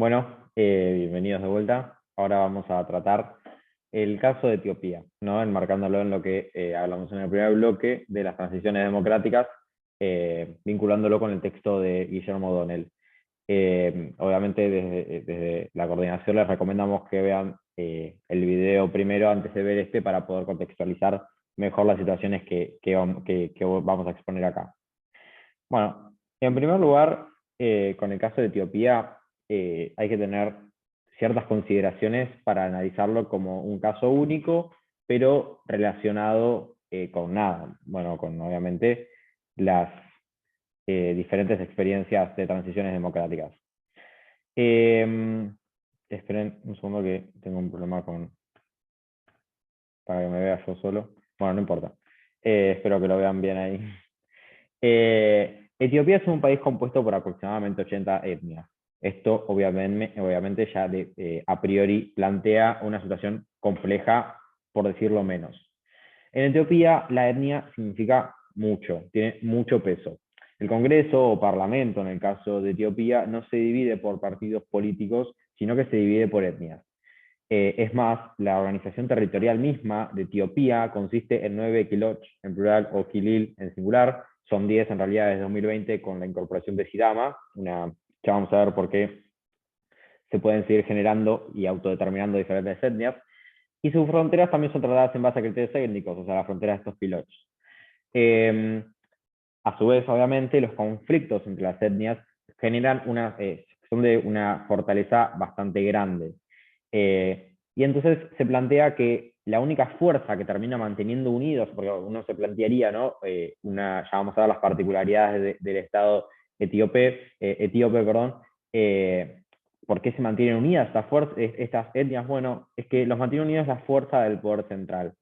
Bueno, bienvenidos de vuelta. Ahora vamos a tratar el caso de Etiopía, ¿no? Enmarcándolo en lo que hablamos en el primer bloque de las transiciones democráticas, vinculándolo con el texto de Guillermo O'Donnell. Obviamente desde la coordinación les recomendamos que vean el video primero antes de ver este para poder contextualizar mejor las situaciones que vamos a exponer acá. Bueno, en primer lugar, con el caso de Etiopía, hay que tener ciertas consideraciones para analizarlo como un caso único, pero relacionado con nada. Bueno, con obviamente las diferentes experiencias de transiciones democráticas. Esperen un segundo que tengo un problema para que me vea yo solo. Bueno, no importa. Espero que lo vean bien ahí. Etiopía es un país compuesto por aproximadamente 80 etnias. Esto obviamente ya a priori plantea una situación compleja, por decirlo menos. En Etiopía la etnia significa mucho, tiene mucho peso. El Congreso o Parlamento, en el caso de Etiopía, no se divide por partidos políticos, sino que se divide por etnias. Es más, la organización territorial misma de Etiopía consiste en 9 kiloch en plural o kilil en singular, son 10 en realidad desde 2020 con la incorporación de Sidama, ya vamos a ver por qué se pueden seguir generando y autodeterminando diferentes etnias, y sus fronteras también son tratadas en base a criterios étnicos, o sea, las fronteras de estos kiloch. A su vez, obviamente, los conflictos entre las etnias generan son de una fortaleza bastante grande. Y entonces se plantea que la única fuerza que termina manteniendo unidos, porque uno se plantearía, ¿no? Ya vamos a ver las particularidades del Estado etíope, perdón, ¿por qué se mantienen unidas estas etnias? Bueno, es que los mantiene unidos la fuerza del poder central.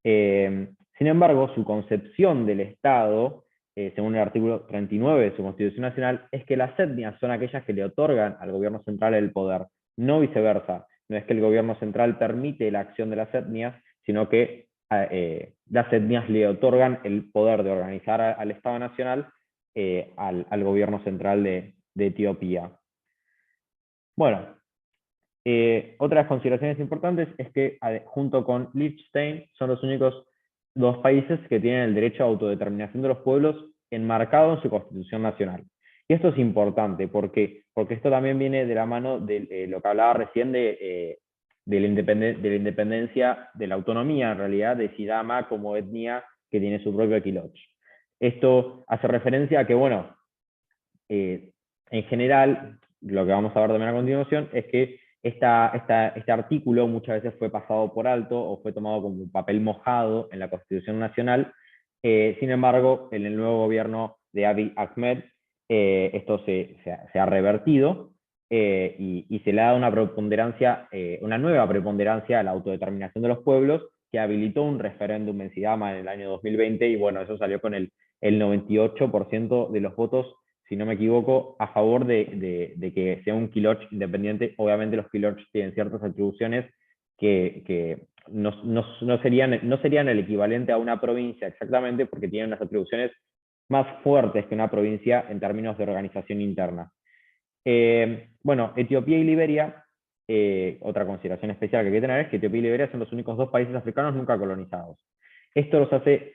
Sin embargo, su concepción del Estado, según el artículo 39 de su Constitución Nacional, es que las etnias son aquellas que le otorgan al gobierno central el poder, no viceversa. No es que el gobierno central permite la acción de las etnias, sino que las etnias le otorgan el poder de organizar al Estado Nacional al gobierno central de Etiopía. Bueno, otras consideraciones importantes es que junto con Liechtenstein son los únicos dos países que tienen el derecho a autodeterminación de los pueblos enmarcado en su constitución nacional. Y esto es importante, porque esto también viene de la mano de lo que hablaba recién de la independencia, de la autonomía en realidad de Sidama como etnia que tiene su propio quiloch. Esto hace referencia a que, bueno, en general, lo que vamos a ver también a continuación es que este artículo muchas veces fue pasado por alto o fue tomado como un papel mojado en la Constitución Nacional. Sin embargo, en el nuevo gobierno de Abiy Ahmed, esto se ha revertido y se le ha dado una nueva preponderancia a la autodeterminación de los pueblos, que habilitó un referéndum en Sidama en el año 2020, y bueno, eso salió con el 98% de los votos, si no me equivoco, a favor de que sea un quiloch independiente. Obviamente los quiloch tienen ciertas atribuciones que no serían el equivalente a una provincia exactamente, porque tienen unas atribuciones más fuertes que una provincia en términos de organización interna. Bueno, Etiopía y Liberia, otra consideración especial que hay que tener es que Etiopía y Liberia son los únicos dos países africanos nunca colonizados. Esto los hace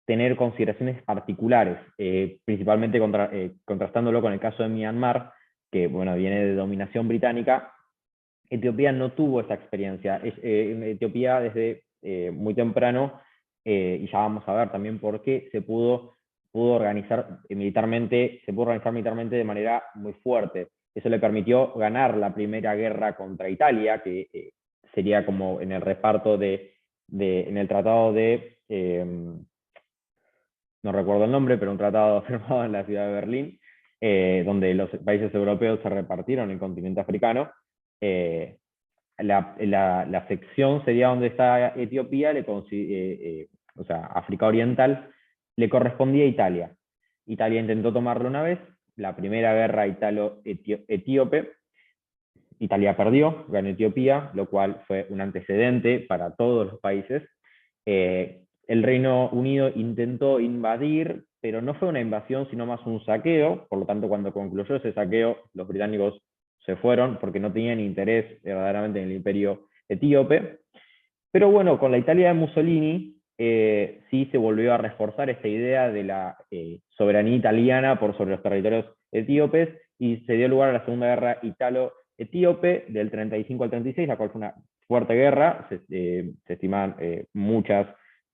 tener consideraciones particulares, principalmente contrastándolo con el caso de Myanmar, que bueno, viene de dominación británica. Etiopía no tuvo esa experiencia. En Etiopía desde muy temprano, y ya vamos a ver también por qué, se pudo organizar militarmente de manera muy fuerte. Eso le permitió ganar la primera guerra contra Italia, que sería como en el reparto en el tratado no recuerdo el nombre, pero un tratado firmado en la ciudad de Berlín, donde los países europeos se repartieron el continente africano. La sección sería donde está Etiopía, o sea, África Oriental, le correspondía a Italia. Italia intentó tomarlo una vez, la primera guerra italo-etíope. Italia perdió, ganó Etiopía, lo cual fue un antecedente para todos los países. El Reino Unido intentó invadir, pero no fue una invasión, sino más un saqueo. Por lo tanto, cuando concluyó ese saqueo, los británicos se fueron porque no tenían interés verdaderamente en el imperio etíope. Pero bueno, con la Italia de Mussolini sí se volvió a reforzar esta idea de la soberanía italiana por sobre los territorios etíopes y se dio lugar a la Segunda Guerra Italo-Etíope del 35 al 36, la cual fue una fuerte guerra, se estiman muchas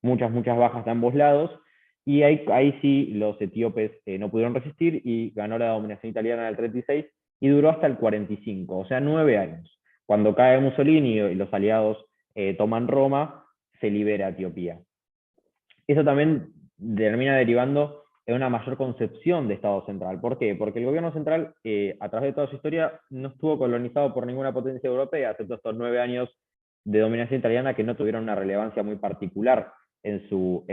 bajas de ambos lados, y ahí sí los etíopes no pudieron resistir y ganó la dominación italiana en el 36 y duró hasta el 45, o sea, 9 años. Cuando cae Mussolini y los aliados toman Roma, se libera Etiopía. Eso también termina derivando en una mayor concepción de Estado central. ¿Por qué? Porque el gobierno central, a través de toda su historia, no estuvo colonizado por ninguna potencia europea, excepto estos 9 años de dominación italiana que no tuvieron una relevancia muy particular en su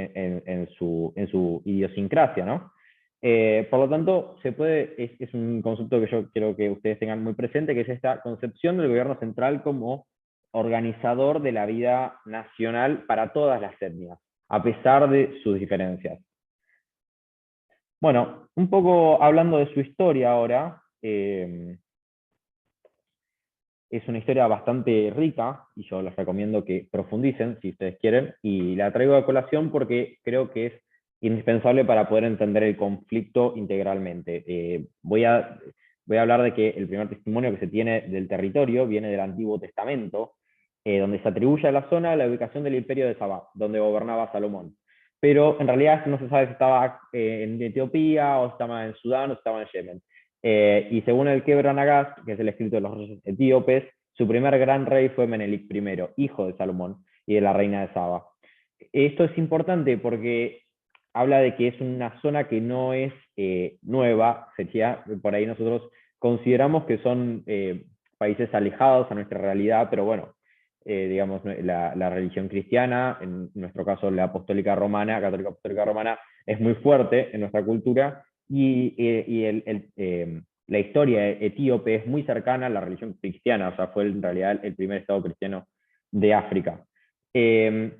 idiosincrasia, ¿no? Por lo tanto, es un concepto que yo quiero que ustedes tengan muy presente, que es esta concepción del gobierno central como organizador de la vida nacional para todas las etnias, a pesar de sus diferencias. Bueno, un poco hablando de su historia ahora, es una historia bastante rica y yo les recomiendo que profundicen si ustedes quieren, y la traigo a colación porque creo que es indispensable para poder entender el conflicto integralmente. Voy a hablar de que el primer testimonio que se tiene del territorio viene del Antiguo Testamento, donde se atribuye a la zona la ubicación del imperio de Sabá, donde gobernaba Salomón. Pero en realidad no se sabe si estaba en Etiopía, o estaba en Sudán, o estaba en Yemen. Y según el Kebra Nagast, que es el escrito de los reyes etíopes, su primer gran rey fue Menelik I, hijo de Salomón y de la reina de Saba. Esto es importante porque habla de que es una zona que no es nueva, sería, por ahí nosotros consideramos que son países alejados a nuestra realidad, pero bueno, digamos, la religión cristiana, en nuestro caso la apostólica romana, católica apostólica romana, es muy fuerte en nuestra cultura, y la historia etíope es muy cercana a la religión cristiana, o sea, fue en realidad el primer estado cristiano de África. Eh,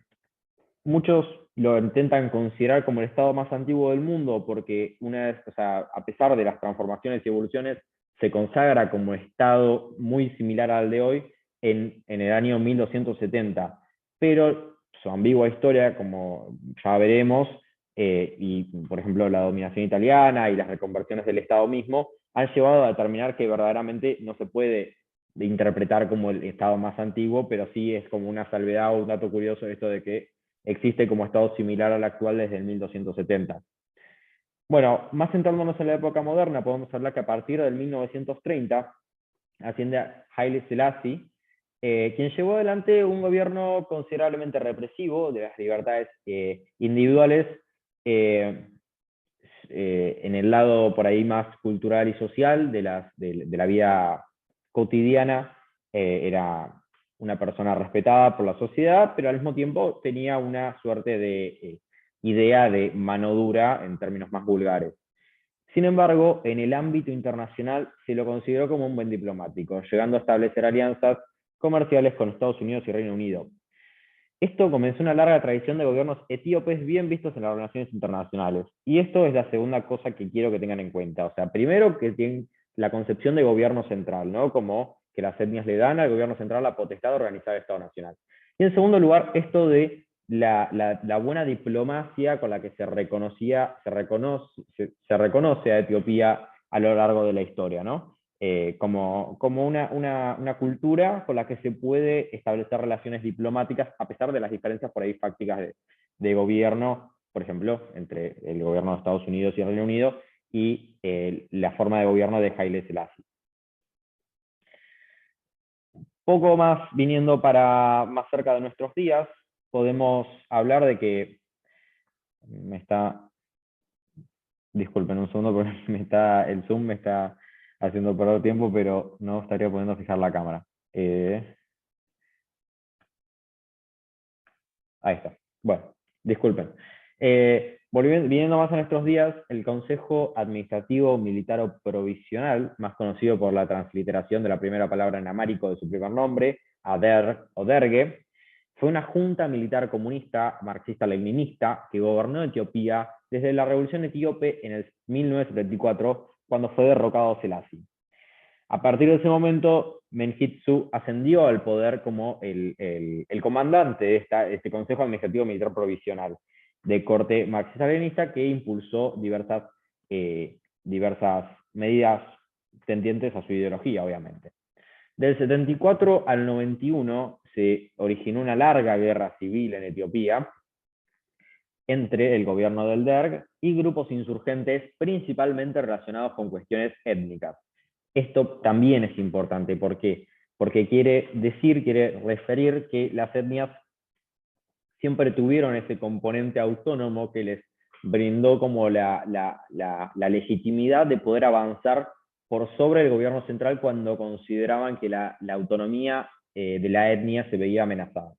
Muchos lo intentan considerar como el estado más antiguo del mundo porque una vez, o sea, a pesar de las transformaciones y evoluciones, se consagra como estado muy similar al de hoy en el año 1270. Pero su ambigua historia, como ya veremos, y por ejemplo la dominación italiana y las reconversiones del Estado mismo, han llevado a determinar que verdaderamente no se puede interpretar como el Estado más antiguo, pero sí es como una salvedad o un dato curioso esto de que existe como Estado similar al actual desde el 1270. Bueno, más centrándonos en la época moderna, podemos hablar que a partir del 1930 asciende a Haile Selassie, quien llevó adelante un gobierno considerablemente represivo de las libertades individuales, eh, en el lado por ahí más cultural y social de la vida cotidiana. Era una persona respetada por la sociedad, pero al mismo tiempo tenía una suerte de idea de mano dura en términos más vulgares. Sin embargo, en el ámbito internacional se lo consideró como un buen diplomático, llegando a establecer alianzas comerciales con Estados Unidos y Reino Unido. Esto comenzó una larga tradición de gobiernos etíopes bien vistos en las relaciones internacionales. Y esto es la segunda cosa que quiero que tengan en cuenta. O sea, primero que tienen la concepción de gobierno central, ¿no? Como que las etnias le dan al gobierno central la potestad de organizar el Estado Nacional. Y en segundo lugar, esto de la buena diplomacia con la que se reconoce a Etiopía a lo largo de la historia, ¿no? Como una cultura con la que se puede establecer relaciones diplomáticas a pesar de las diferencias por ahí fácticas de gobierno, por ejemplo, entre el gobierno de Estados Unidos y el Reino Unido y la forma de gobierno de Haile Selassie. Poco más viniendo para más cerca de nuestros días, podemos hablar de que disculpen un segundo porque el Zoom me está haciendo perder tiempo, pero no estaría pudiendo fijar la cámara. Ahí está. Bueno, disculpen. Viniendo más a nuestros días, el Consejo Administrativo Militar o Provisional, más conocido por la transliteración de la primera palabra en amárico de su primer nombre, Ader o Derge, fue una junta militar comunista marxista-leninista que gobernó Etiopía desde la Revolución Etíope en el 1974, cuando fue derrocado Selassie. A partir de ese momento, Mengistu ascendió al poder como el comandante de este Consejo Administrativo Militar Provisional de corte marxista-leninista que impulsó diversas medidas tendientes a su ideología, obviamente. Del 74 al 91 se originó una larga guerra civil en Etiopía entre el gobierno del Derg y grupos insurgentes principalmente relacionados con cuestiones étnicas. Esto también es importante, ¿por qué? Porque quiere referir que las etnias siempre tuvieron ese componente autónomo que les brindó como la legitimidad de poder avanzar por sobre el gobierno central cuando consideraban que la autonomía de la etnia se veía amenazada.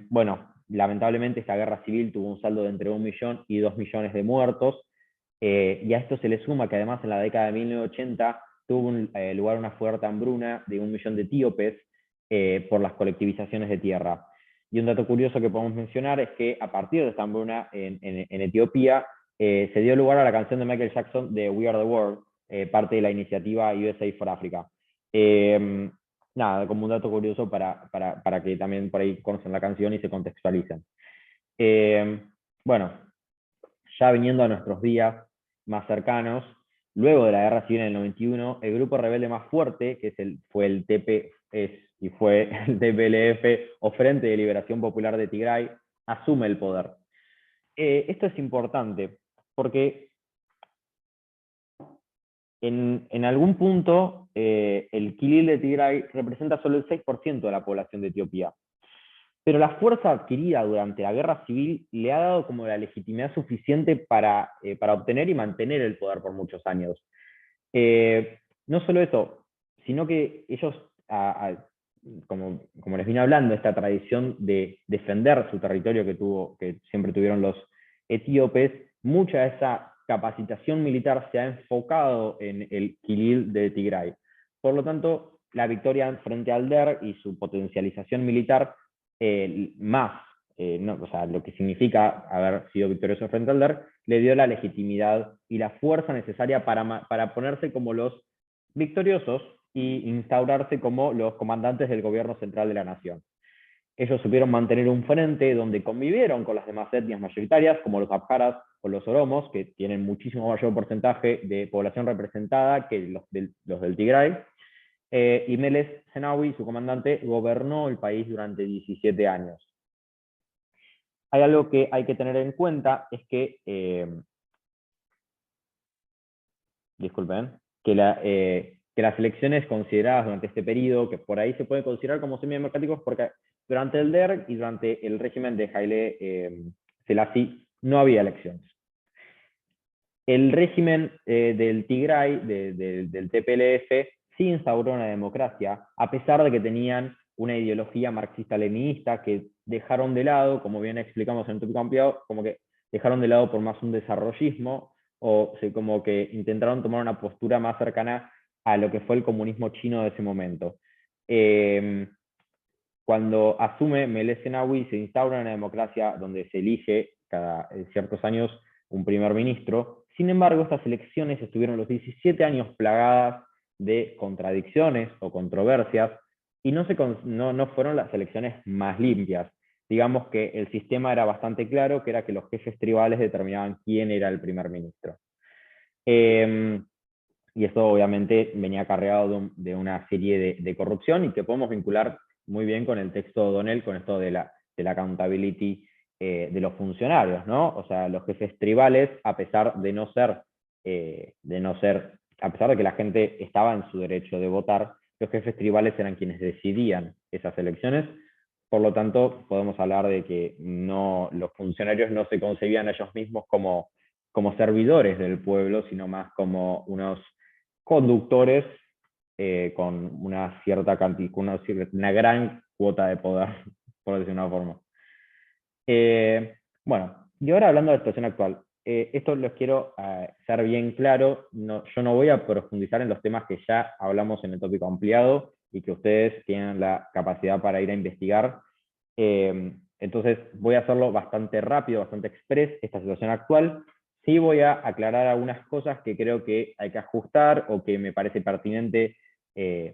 Bueno, lamentablemente esta guerra civil tuvo un saldo de entre 1 millón y 2 millones de muertos, y a esto se le suma que además en la década de 1980 tuvo lugar una fuerte hambruna de 1 millón de etíopes por las colectivizaciones de tierra. Y un dato curioso que podemos mencionar es que a partir de esta hambruna en Etiopía se dio lugar a la canción de Michael Jackson de We Are the World, parte de la iniciativa USA for Africa. Nada, como un dato curioso para que también por ahí conozcan la canción y se contextualicen. Bueno, ya viniendo a nuestros días más cercanos, luego de la guerra civil en el 91, el grupo rebelde más fuerte, que fue el TPLF, o Frente de Liberación Popular de Tigray, asume el poder. Esto es importante, porque en algún punto el Kilil de Tigray representa solo el 6% de la población de Etiopía. Pero la fuerza adquirida durante la guerra civil le ha dado como la legitimidad suficiente para obtener y mantener el poder por muchos años. No solo eso, sino que ellos, como les vine hablando, esta tradición de defender su territorio que siempre tuvieron los etíopes, mucha de esa capacitación militar se ha enfocado en el Kilil de Tigray. Por lo tanto, la victoria frente al DER y su potencialización militar o sea, lo que significa haber sido victorioso frente al DER, le dio la legitimidad y la fuerza necesaria para ponerse como los victoriosos y instaurarse como los comandantes del gobierno central de la nación. Ellos supieron mantener un frente donde convivieron con las demás etnias mayoritarias, como los abjaras o los oromos, que tienen muchísimo mayor porcentaje de población representada que los del Tigray. Y Meles Zenawi, su comandante, gobernó el país durante 17 años. Hay algo que hay que tener en cuenta, es que, disculpen, que las elecciones consideradas durante este periodo, que por ahí se pueden considerar como semidemocráticos, porque durante el DERG y durante el régimen de Haile Selassie no había elecciones. El régimen del Tigray, del TPLF, sí instauró una democracia, a pesar de que tenían una ideología marxista-leninista que dejaron de lado, como bien explicamos en el tópico ampliado, como que dejaron de lado por más un desarrollismo, como que intentaron tomar una postura más cercana a lo que fue el comunismo chino de ese momento. Cuando asume Meles Zenawi, se instaura una democracia donde se elige cada ciertos años un primer ministro. Sin embargo, estas elecciones estuvieron los 17 años plagadas de contradicciones o controversias y no fueron las elecciones más limpias. Digamos que el sistema era bastante claro, que era que los jefes tribales determinaban quién era el primer ministro. Y esto obviamente venía acarreado de una serie de corrupción y que podemos vincular muy bien con el texto de O'Donnell, con esto de la accountability de los funcionarios, ¿no? O sea, los jefes tribales, a pesar de a pesar de que la gente estaba en su derecho de votar, los jefes tribales eran quienes decidían esas elecciones. Por lo tanto, podemos hablar de que los funcionarios no se concebían a ellos mismos como servidores del pueblo, sino más como unos conductores con una cierta cantidad, una gran cuota de poder, por decir de una forma. Bueno, y ahora hablando de la situación actual, esto les quiero ser bien claro, yo no voy a profundizar en los temas que ya hablamos en el tópico ampliado y que ustedes tienen la capacidad para ir a investigar. Entonces voy a hacerlo bastante rápido, bastante express, esta situación actual. Sí voy a aclarar algunas cosas que creo que hay que ajustar o que me parece pertinente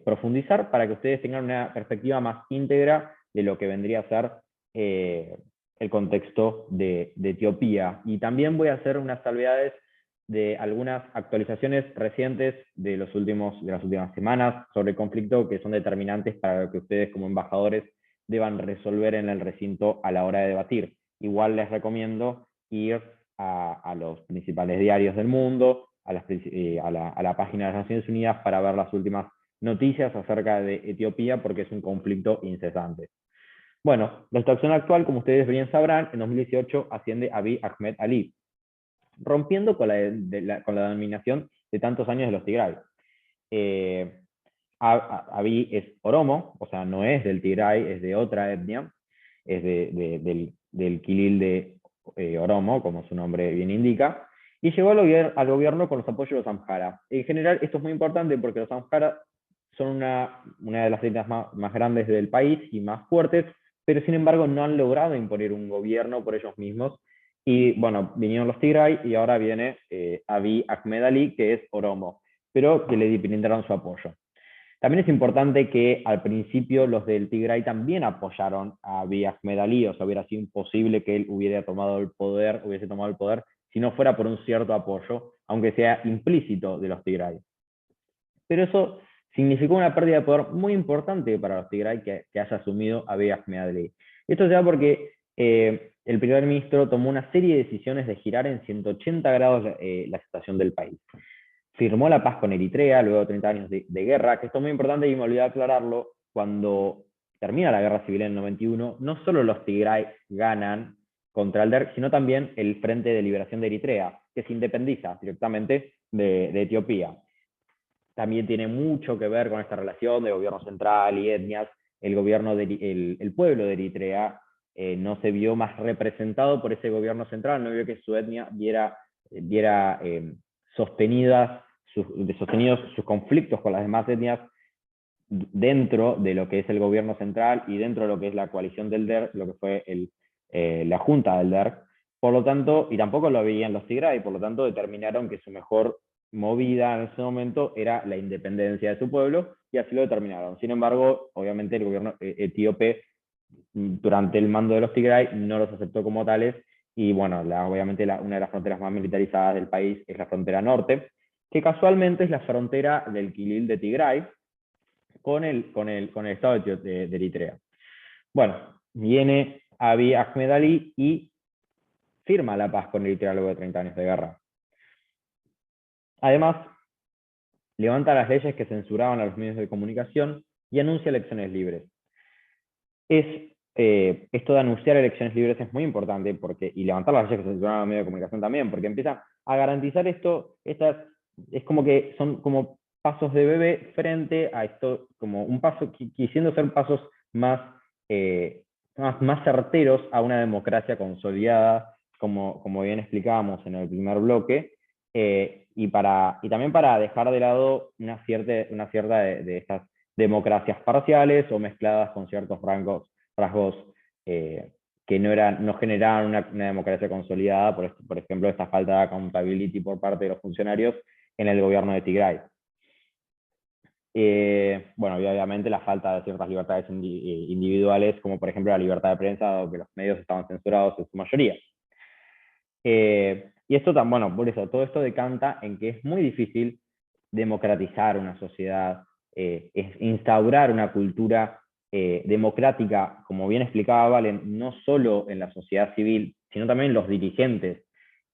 profundizar para que ustedes tengan una perspectiva más íntegra de lo que vendría a ser eh, el contexto de Etiopía. Y también voy a hacer unas salvedades de algunas actualizaciones recientes de las últimas semanas sobre el conflicto que son determinantes para lo que ustedes como embajadores deban resolver en el recinto a la hora de debatir. Igual les recomiendo ir a los principales diarios del mundo, a la página de las Naciones Unidas para ver las últimas noticias acerca de Etiopía, porque es un conflicto incesante. Bueno, la situación actual, como ustedes bien sabrán, en 2018 asciende Abiy Ahmed Ali, rompiendo con con la denominación de tantos años de los Tigray. Abiy es oromo, o sea, no es del Tigray, es de otra etnia, es del Quilil de Oromo, como su nombre bien indica, y llegó al gobierno con los apoyos de los Amhara. En general, esto es muy importante porque los Amhara son una de las etnias más grandes del país y más fuertes, pero sin embargo no han logrado imponer un gobierno por ellos mismos. Y bueno, vinieron los Tigray y ahora viene Abiy Ahmed Ali, que es oromo, pero que le brindaron su apoyo. También es importante que al principio los del Tigray también apoyaron a Abiy Ahmed Ali, o sea, hubiera sido imposible que él hubiese tomado el poder si no fuera por un cierto apoyo, aunque sea implícito, de los Tigray. Pero eso significó una pérdida de poder muy importante para los Tigray que haya asumido Abiy Ahmed Ali. Esto se da porque el primer ministro tomó una serie de decisiones de girar en 180 grados la situación del país. Firmó la paz con Eritrea luego de 30 años de guerra, que esto es muy importante y me olvidé aclararlo, cuando termina la guerra civil en el 91, no solo los Tigray ganan contra el DERC, sino también el Frente de Liberación de Eritrea, que se independiza directamente de Etiopía. También tiene mucho que ver con esta relación de gobierno central y etnias. El pueblo de Eritrea no se vio más representado por ese gobierno central, no vio que su etnia viera sostenidos sus conflictos con las demás etnias dentro de lo que es el gobierno central y dentro de lo que es la coalición del DERC, lo que fue la junta del DERC. Por lo tanto, y tampoco lo veían los Tigray, por lo tanto determinaron que su mejor movida en ese momento era la independencia de su pueblo, y así lo determinaron. Sin embargo, obviamente el gobierno etíope, durante el mando de los Tigray, no los aceptó como tales, y bueno, obviamente una de las fronteras más militarizadas del país es la frontera norte, que casualmente es la frontera del Quilil de Tigray con el Estado de Eritrea. Bueno, viene Abiy Ahmed Ali y firma la paz con Eritrea luego de 30 años de guerra. Además, levanta las leyes que censuraban a los medios de comunicación y anuncia elecciones libres. Esto de anunciar elecciones libres es muy importante, y levantar las leyes que censuraban a los medios de comunicación también, porque empieza a garantizar esto. Es como que son como pasos de bebé frente a esto, como un paso, quisiendo ser pasos más certeros a una democracia consolidada, como bien explicábamos en el primer bloque, y también para dejar de lado una cierta de estas democracias parciales o mezcladas con ciertos rasgos que no generaban una democracia consolidada, por ejemplo, esta falta de accountability por parte de los funcionarios en el gobierno de Tigray. Bueno, y obviamente la falta de ciertas libertades individuales, como por ejemplo la libertad de prensa, dado que los medios estaban censurados en su mayoría. Y esto bueno, por eso, todo esto decanta en que es muy difícil democratizar una sociedad, instaurar una cultura democrática, como bien explicaba Valen, no solo en la sociedad civil, sino también en los dirigentes.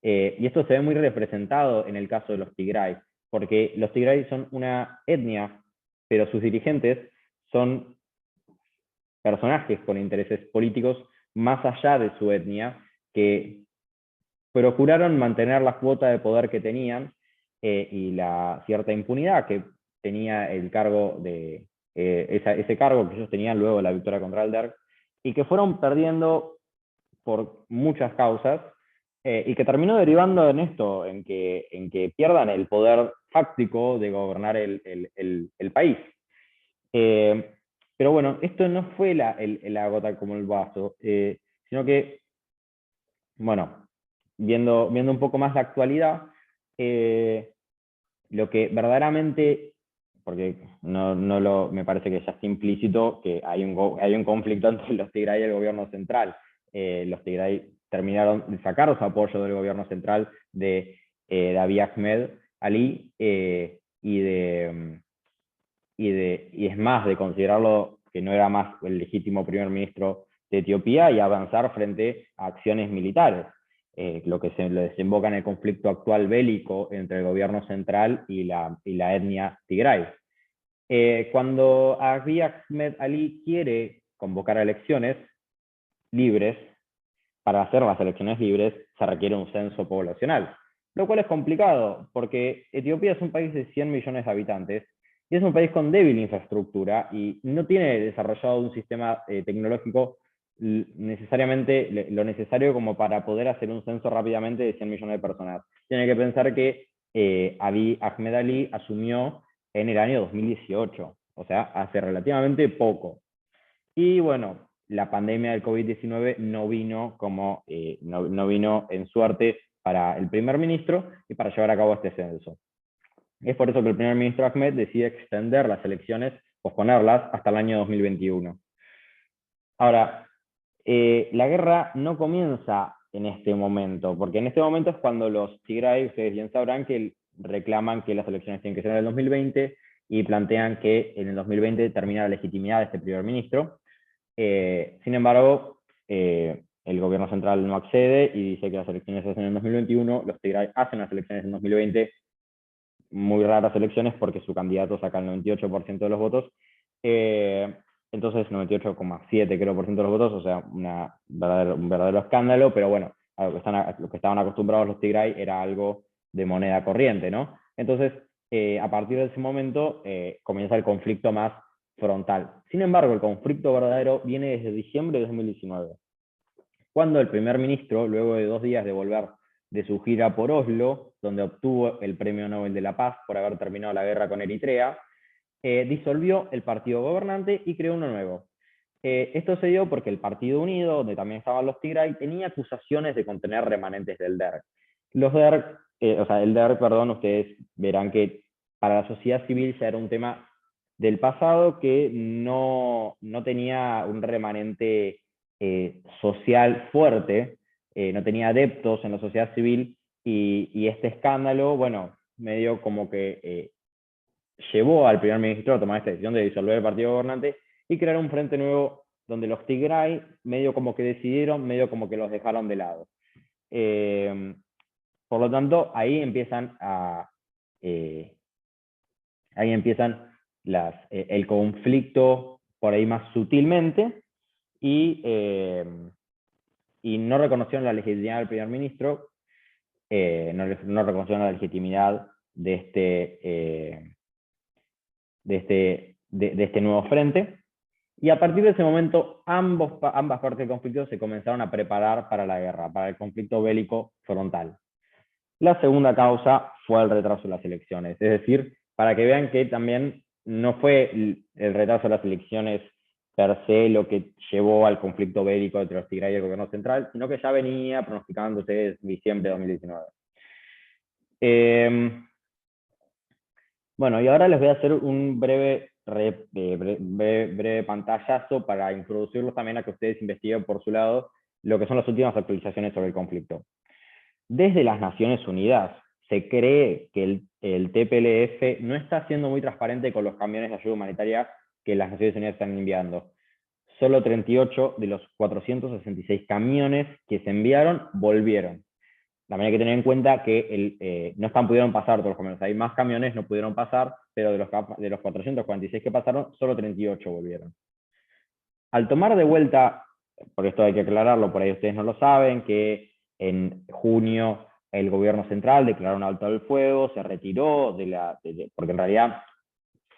Y esto se ve muy representado en el caso de los Tigray, porque los Tigray son una etnia, pero sus dirigentes son personajes con intereses políticos más allá de su etnia, que procuraron mantener la cuota de poder que tenían y la cierta impunidad que tenía el cargo ese cargo que ellos tenían luego de la victoria contra el DERC, y que fueron perdiendo por muchas causas, y que terminó derivando en esto, en que pierdan el poder fáctico de gobernar el país. Pero bueno, esto no fue la gota como el vaso, sino que, bueno, viendo un poco más la actualidad, eh, lo que verdaderamente, porque me parece que ya está implícito que hay un conflicto entre los Tigray y el gobierno central. Los Tigray terminaron de sacar su apoyo del gobierno central de Abiy Ahmed Ali, y es más, de considerarlo que no era más el legítimo primer ministro de Etiopía y avanzar frente a acciones militares, lo que se desemboca en el conflicto actual bélico entre el gobierno central y la etnia Tigray. Cuando Abiy Ahmed Ali quiere convocar elecciones libres, para hacer las elecciones libres se requiere un censo poblacional, lo cual es complicado porque Etiopía es un país de 100 millones de habitantes y es un país con débil infraestructura y no tiene desarrollado un sistema tecnológico necesariamente lo necesario como para poder hacer un censo rápidamente de 100 millones de personas. Tiene que pensar que Abiy Ahmed Ali asumió en el año 2018, o sea, hace relativamente poco. Y bueno, la pandemia del COVID-19 no vino en suerte para el primer ministro y para llevar a cabo este censo. Es por eso que el primer ministro Ahmed decide extender las elecciones, posponerlas hasta el año 2021. Ahora, la guerra no comienza en este momento, porque en este momento es cuando los Tigray, ustedes bien sabrán, que reclaman que las elecciones tienen que ser en el 2020 y plantean que en el 2020 termina la legitimidad de este primer ministro. Sin embargo, el gobierno central no accede y dice que las elecciones se hacen en 2021, los Tigray hacen las elecciones en 2020, muy raras elecciones porque su candidato saca el 98% de los votos, entonces 98,7 creo por ciento de los votos, o sea, un verdadero escándalo, pero bueno, a lo que estaban acostumbrados los Tigray era algo de moneda corriente, ¿no? Entonces, a partir de ese momento comienza el conflicto más frontal. Sin embargo, el conflicto verdadero viene desde diciembre de 2019, cuando el primer ministro, luego de 2 días de volver de su gira por Oslo, donde obtuvo el Premio Nobel de la Paz por haber terminado la guerra con Eritrea, disolvió el partido gobernante y creó uno nuevo. Esto se dio porque el Partido Unido, donde también estaban los Tigray, tenía acusaciones de contener remanentes del DERG. El DERG, perdón, ustedes verán que para la sociedad civil ya era un tema del pasado que no tenía un remanente social fuerte, no tenía adeptos en la sociedad civil, y este escándalo, bueno, medio como que llevó al primer ministro a tomar esta decisión de disolver el partido gobernante y crear un frente nuevo donde los Tigray medio como que decidieron, medio como que los dejaron de lado. Por lo tanto, eh, ahí empiezan el conflicto por ahí más sutilmente, y, eh, y no reconocieron la legitimidad del primer ministro, no reconocieron la legitimidad de este nuevo frente. Y a partir de ese momento, ambas partes del conflicto se comenzaron a preparar para la guerra, para el conflicto bélico frontal. La segunda causa fue el retraso de las elecciones. Es decir, para que vean que también no fue el retraso de las elecciones per se lo que llevó al conflicto bélico entre los Tigray y el gobierno central, sino que ya venía pronosticándose desde diciembre de 2019. Bueno, y ahora les voy a hacer un breve pantallazo para introducirlos también a que ustedes investiguen por su lado lo que son las últimas actualizaciones sobre el conflicto. Desde las Naciones Unidas se cree que el TPLF no está siendo muy transparente con los camiones de ayuda humanitaria que las Naciones Unidas están enviando. Solo 38 de los 466 camiones que se enviaron volvieron. También hay que tener en cuenta que no pudieron pasar todos los camiones. Hay más camiones, no pudieron pasar, pero de los 446 que pasaron, solo 38 volvieron. Al tomar de vuelta, por esto hay que aclararlo, por ahí ustedes no lo saben, que en junio el gobierno central declaró un alto al fuego, se retiró porque en realidad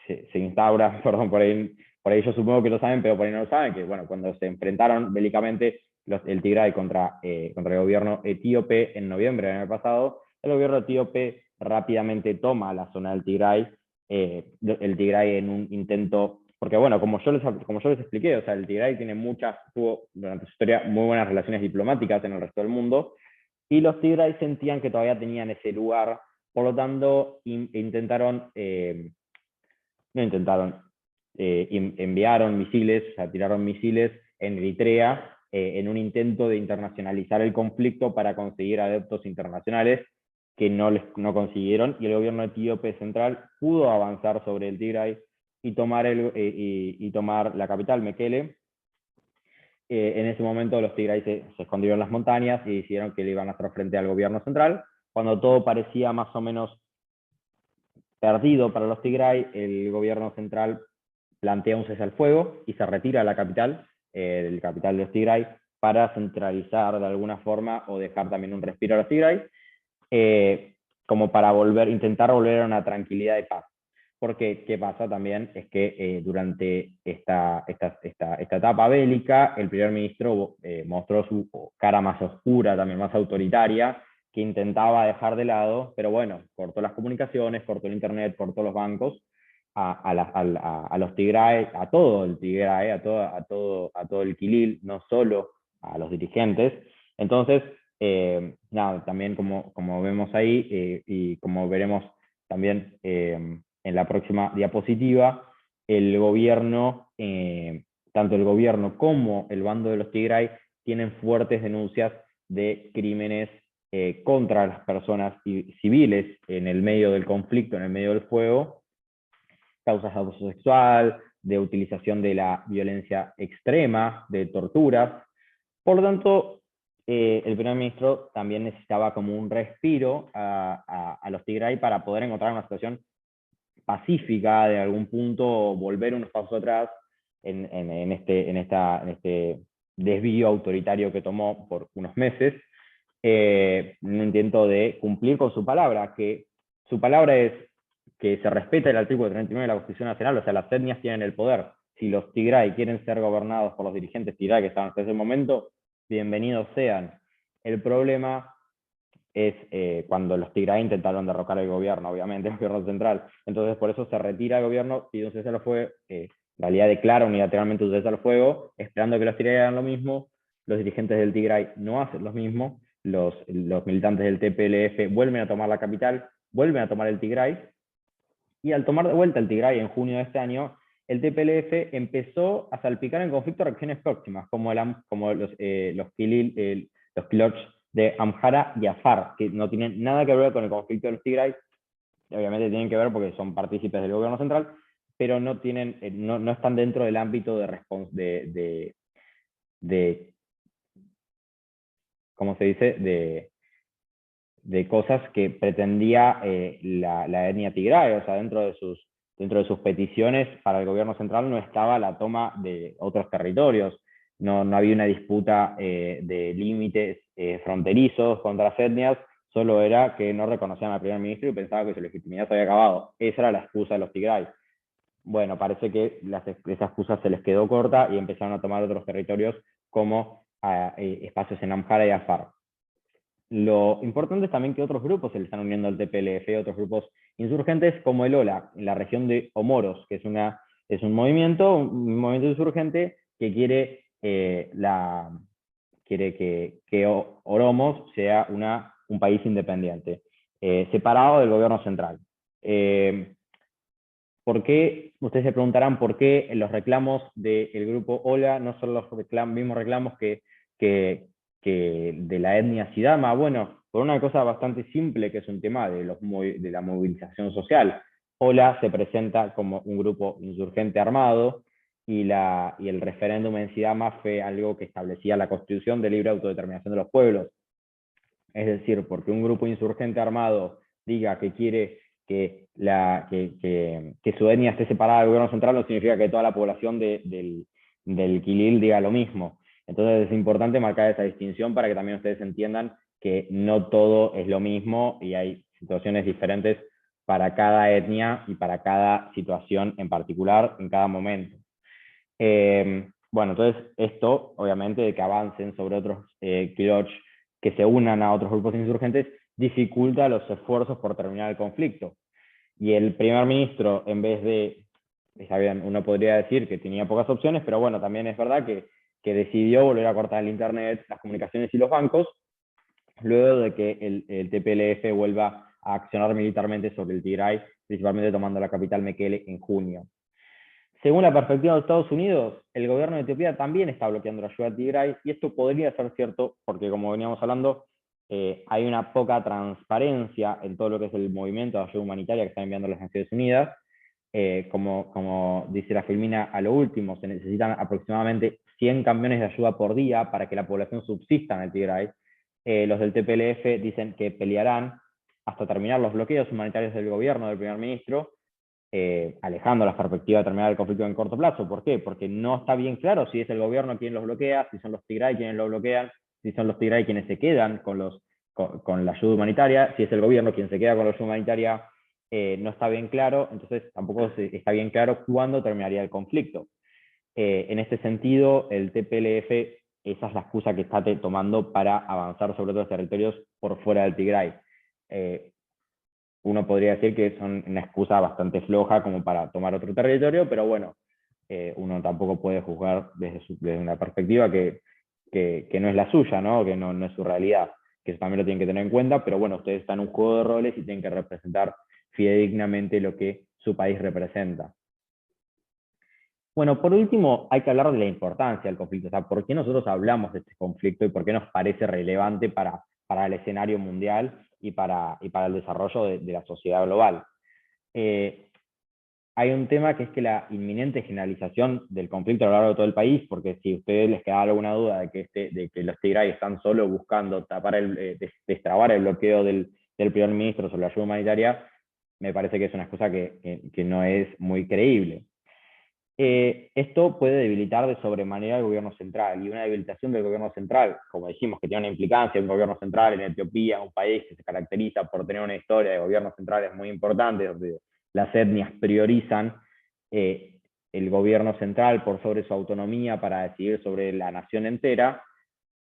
se instaura, perdón, por ahí yo supongo que lo saben, pero por ahí no lo saben, que bueno, cuando se enfrentaron bélicamente el Tigray contra el gobierno etíope en noviembre del año pasado, el gobierno etíope rápidamente toma la zona del Tigray, el Tigray en un intento, porque bueno, como yo les expliqué, o sea, el Tigray tuvo durante su historia muy buenas relaciones diplomáticas en el resto del mundo, y los Tigray sentían que todavía tenían ese lugar, por lo tanto intentaron, no intentaron, enviaron misiles, o sea, tiraron misiles en Eritrea en un intento de internacionalizar el conflicto para conseguir adeptos internacionales que no consiguieron, y el gobierno etíope central pudo avanzar sobre el Tigray y tomar la capital, Mekele. En ese momento los Tigray se escondieron en las montañas y decidieron que le iban a hacer frente al gobierno central. Cuando todo parecía más o menos perdido para los Tigray, el gobierno central plantea un cese al fuego y se retira a la capital, el capital de los Tigray, para centralizar de alguna forma o dejar también un respiro a los Tigray, como para intentar volver a una tranquilidad de paz. Porque, ¿qué pasa también? Es que durante esta etapa bélica, el primer ministro mostró su cara más oscura, también más autoritaria, que intentaba dejar de lado, pero bueno, cortó las comunicaciones, cortó el internet, cortó los bancos, a los Tigray, a todo el Tigray, a todo el Killil, no solo a los dirigentes. Entonces, nada, también como vemos ahí, y como veremos también en la próxima diapositiva, el gobierno, tanto el gobierno como el bando de los Tigray tienen fuertes denuncias de crímenes contra las personas civiles en el medio del conflicto, en el medio del fuego, causas de abuso sexual, de utilización de la violencia extrema, de torturas. Por lo tanto, el primer ministro también necesitaba como un respiro a los Tigray para poder encontrar una situación pacífica, de algún punto volver unos pasos atrás en este desvío autoritario que tomó por unos meses, un intento de cumplir con su palabra, que su palabra es que se respeta el artículo 39 de la Constitución Nacional, o sea, las etnias tienen el poder. Si los Tigray quieren ser gobernados por los dirigentes Tigray que estaban hasta ese momento, bienvenidos sean. El problema es cuando los Tigray intentaron derrocar el gobierno, obviamente, el gobierno central. Entonces, por eso se retira el gobierno, pide un cese al fuego, en realidad declara unilateralmente un cese al fuego, esperando que los Tigray hagan lo mismo. Los dirigentes del Tigray no hacen lo mismo. Los militantes del TPLF vuelven a tomar la capital, vuelven a tomar el Tigray, y al tomar de vuelta el Tigray en junio de este año, el TPLF empezó a salpicar en conflictos regiones próximas, como los Kiloch de Amhara y Afar, que no tienen nada que ver con el conflicto de los Tigray. Obviamente tienen que ver porque son partícipes del gobierno central, pero no están dentro del ámbito de ¿cómo se dice? De cosas que pretendía la etnia Tigray. O sea, dentro de sus peticiones para el gobierno central no estaba la toma de otros territorios, no había una disputa de límites fronterizos contra las etnias, solo era que no reconocían al primer ministro y pensaban que su legitimidad se había acabado. Esa era la excusa de los Tigray. Bueno, parece que esa excusa se les quedó corta y empezaron a tomar otros territorios como espacios en Amhara y Afar. Lo importante es también que otros grupos se le están uniendo al TPLF, otros grupos insurgentes como el OLA, en la región de Omoros, que es un movimiento insurgente que quiere, que Oromos sea un país independiente, separado del gobierno central. ¿Por qué? Ustedes se preguntarán por qué los reclamos del grupo OLA no son los mismos reclamos que de la etnia Sidama. Bueno, por una cosa bastante simple, que es un tema de la movilización social. OLA se presenta como un grupo insurgente armado, y el referéndum en Sidama fue algo que establecía la Constitución de libre autodeterminación de los pueblos. Es decir, porque un grupo insurgente armado diga que quiere que su etnia esté separada del gobierno central, no significa que toda la población del Killil diga lo mismo. Entonces es importante marcar esa distinción para que también ustedes entiendan que no todo es lo mismo y hay situaciones diferentes para cada etnia y para cada situación en particular en cada momento. Bueno, entonces esto, obviamente, de que avancen sobre otros Kiloch, que se unan a otros grupos insurgentes, dificulta los esfuerzos por terminar el conflicto. Y el primer ministro, en vez de, está bien, uno podría decir que tenía pocas opciones, pero bueno, también es verdad que decidió volver a cortar el internet, las comunicaciones y los bancos, luego de que el TPLF vuelva a accionar militarmente sobre el Tigray, principalmente tomando la capital Mekele en junio. Según la perspectiva de Estados Unidos, el gobierno de Etiopía también está bloqueando la ayuda a Tigray, y esto podría ser cierto porque, como veníamos hablando, hay una poca transparencia en todo lo que es el movimiento de ayuda humanitaria que están enviando las Naciones Unidas. Como dice la Filmina, a lo último se necesitan aproximadamente 100 camiones de ayuda por día para que la población subsista en el Tigray. Los del TPLF dicen que pelearán hasta terminar los bloqueos humanitarios del gobierno del primer ministro, alejando las perspectivas de terminar el conflicto en corto plazo. ¿Por qué? Porque no está bien claro si es el gobierno quien los bloquea, si son los Tigray quienes lo bloquean, si son los Tigray quienes se quedan con la ayuda humanitaria, si es el gobierno quien se queda con la ayuda humanitaria. No está bien claro, entonces tampoco está bien claro cuándo terminaría el conflicto. En este sentido, el TPLF, esa es la excusa que está tomando para avanzar sobre otros territorios por fuera del Tigray. Uno podría decir que son una excusa bastante floja como para tomar otro territorio, pero bueno, uno tampoco puede juzgar desde una perspectiva que no es la suya, ¿no? Que no es su realidad, que eso también lo tienen que tener en cuenta, pero bueno, ustedes están en un juego de roles y tienen que representar fidedignamente lo que su país representa. Bueno, por último, hay que hablar de la importancia del conflicto, o sea, por qué nosotros hablamos de este conflicto y por qué nos parece relevante para el escenario mundial y para el desarrollo de la sociedad global. Hay un tema que es que la inminente generalización del conflicto a lo largo de todo el país, porque si a ustedes les queda alguna duda de que los Tigray están solo buscando destrabar el bloqueo del primer ministro sobre la ayuda humanitaria, me parece que es una excusa que no es muy creíble. Esto puede debilitar de sobremanera el gobierno central, y una debilitación del gobierno central, como dijimos, que tiene una implicancia, un gobierno central en Etiopía, un país que se caracteriza por tener una historia de gobiernos centrales muy importante, donde las etnias priorizan el gobierno central por sobre su autonomía para decidir sobre la nación entera,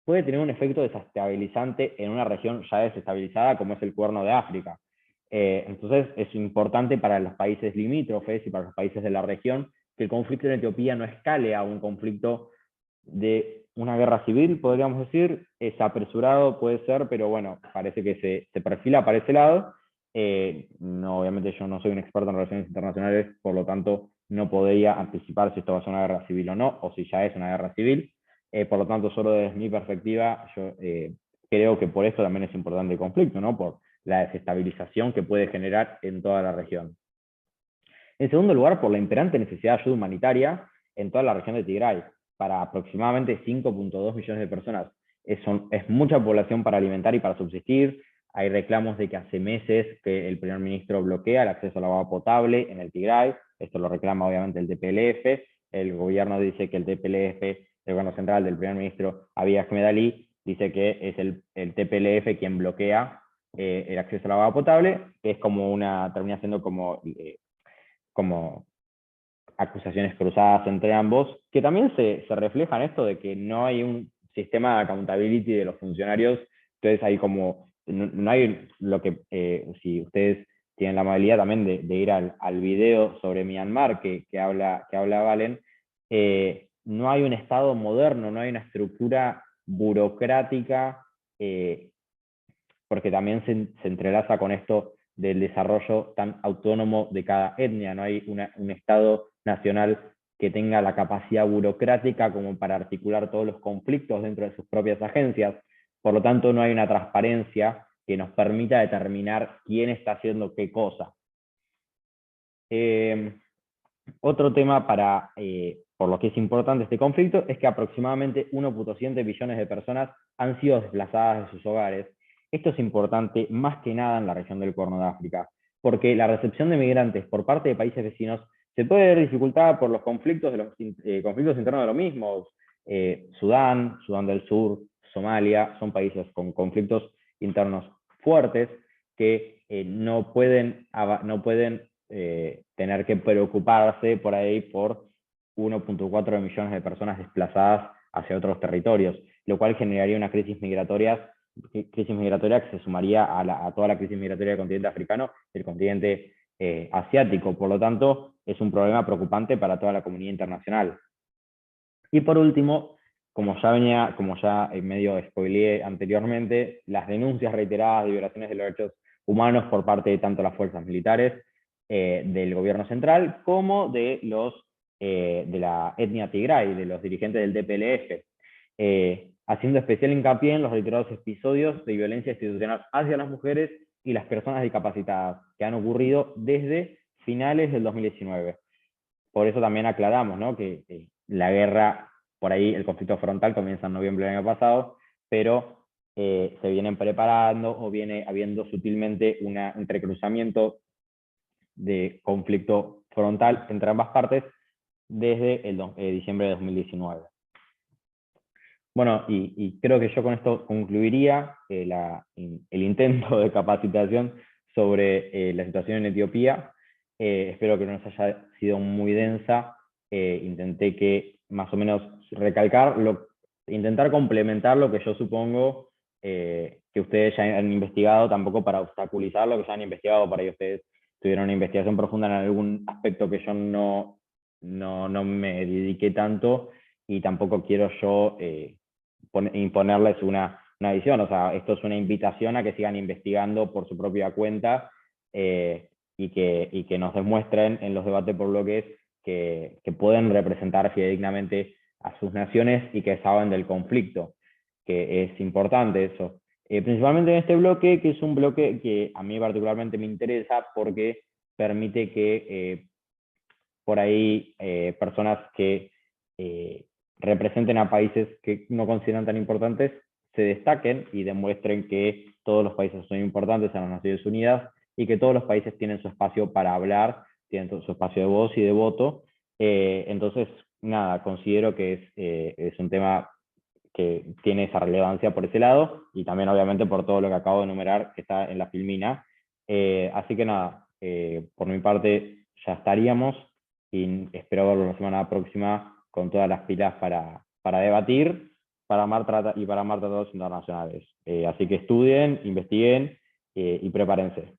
puede tener un efecto desestabilizante en una región ya desestabilizada como es el Cuerno de África. Entonces es importante para los países limítrofes y para los países de la región que el conflicto en Etiopía no escale a un conflicto de una guerra civil, podríamos decir. Es apresurado, puede ser, pero bueno, parece que se perfila para ese lado. No, obviamente yo no soy un experto en relaciones internacionales, por lo tanto no podría anticipar si esto va a ser una guerra civil o no, o si ya es una guerra civil. Por lo tanto, solo desde mi perspectiva, yo creo que por eso también es importante el conflicto, ¿no? Por la desestabilización que puede generar en toda la región. En segundo lugar, por la imperante necesidad de ayuda humanitaria en toda la región de Tigray, para aproximadamente 5.2 millones de personas. Es mucha población para alimentar y para subsistir. Hay reclamos de que hace meses que el primer ministro bloquea el acceso al agua potable en el Tigray. Esto lo reclama obviamente el TPLF. El gobierno dice que el TPLF, el gobierno central del primer ministro Abiy Ahmed Ali, dice que es el TPLF quien bloquea el acceso al agua potable, que es termina siendo como acusaciones cruzadas entre ambos, que también se refleja en esto de que no hay un sistema de accountability de los funcionarios. Entonces hay no hay lo que, si ustedes tienen la amabilidad también de ir al video sobre Myanmar que habla Valen, no hay un Estado moderno, no hay una estructura burocrática, porque también se entrelaza con esto del desarrollo tan autónomo de cada etnia. No hay un Estado nacional que tenga la capacidad burocrática como para articular todos los conflictos dentro de sus propias agencias. Por lo tanto, no hay una transparencia que nos permita determinar quién está haciendo qué cosa. Otro tema por lo que es importante este conflicto es que aproximadamente 1.7 billones de personas han sido desplazadas de sus hogares. Esto es importante más que nada en la región del Cuerno de África, porque la recepción de migrantes por parte de países vecinos se puede ver dificultada por los conflictos internos de los mismos. Sudán del Sur, Somalia, son países con conflictos internos fuertes que no pueden tener que preocuparse por ahí por 1.4 millones de personas desplazadas hacia otros territorios, lo cual generaría una crisis migratoria que se sumaría a toda la crisis migratoria del continente africano y del continente asiático. Por lo tanto, es un problema preocupante para toda la comunidad internacional. Y por último, como ya medio spoileé anteriormente, las denuncias reiteradas de violaciones de los derechos humanos por parte de tanto las fuerzas militares del gobierno central como de la etnia tigray, de los dirigentes del TPLF, haciendo especial hincapié en los reiterados episodios de violencia institucional hacia las mujeres y las personas discapacitadas que han ocurrido desde finales del 2019. Por eso también aclaramos, ¿no?, que la guerra, por ahí el conflicto frontal comienza en noviembre del año pasado, pero se vienen preparando o viene habiendo sutilmente un entrecruzamiento de conflicto frontal entre ambas partes desde diciembre de 2019. Bueno, y creo que yo con esto concluiría el intento de capacitación sobre la situación en Etiopía. Espero que no nos haya sido muy densa. Intenté que más o menos intentar complementar lo que yo supongo que ustedes ya han investigado, tampoco para obstaculizar lo que ya han investigado, para que ustedes tuvieron una investigación profunda en algún aspecto que yo no me dediqué tanto, y tampoco quiero yo imponerles una visión. O sea, esto es una invitación a que sigan investigando por su propia cuenta, y que nos demuestren en los debates por bloques que pueden representar fidedignamente a sus naciones y que saben del conflicto, que es importante eso. Principalmente en este bloque, que es un bloque que a mí particularmente me interesa porque permite que por ahí personas que representen a países que no consideran tan importantes se destaquen y demuestren que todos los países son importantes en las Naciones Unidas y que todos los países tienen su espacio para hablar, tienen su espacio de voz y de voto. Entonces, nada, considero que es un tema que tiene esa relevancia por ese lado, y también obviamente por todo lo que acabo de enumerar que está en la filmina. Así que nada, por mi parte ya estaríamos, y espero verlo la semana próxima con todas las pilas para debatir para armar tratados internacionales. Así que estudien, investiguen y prepárense.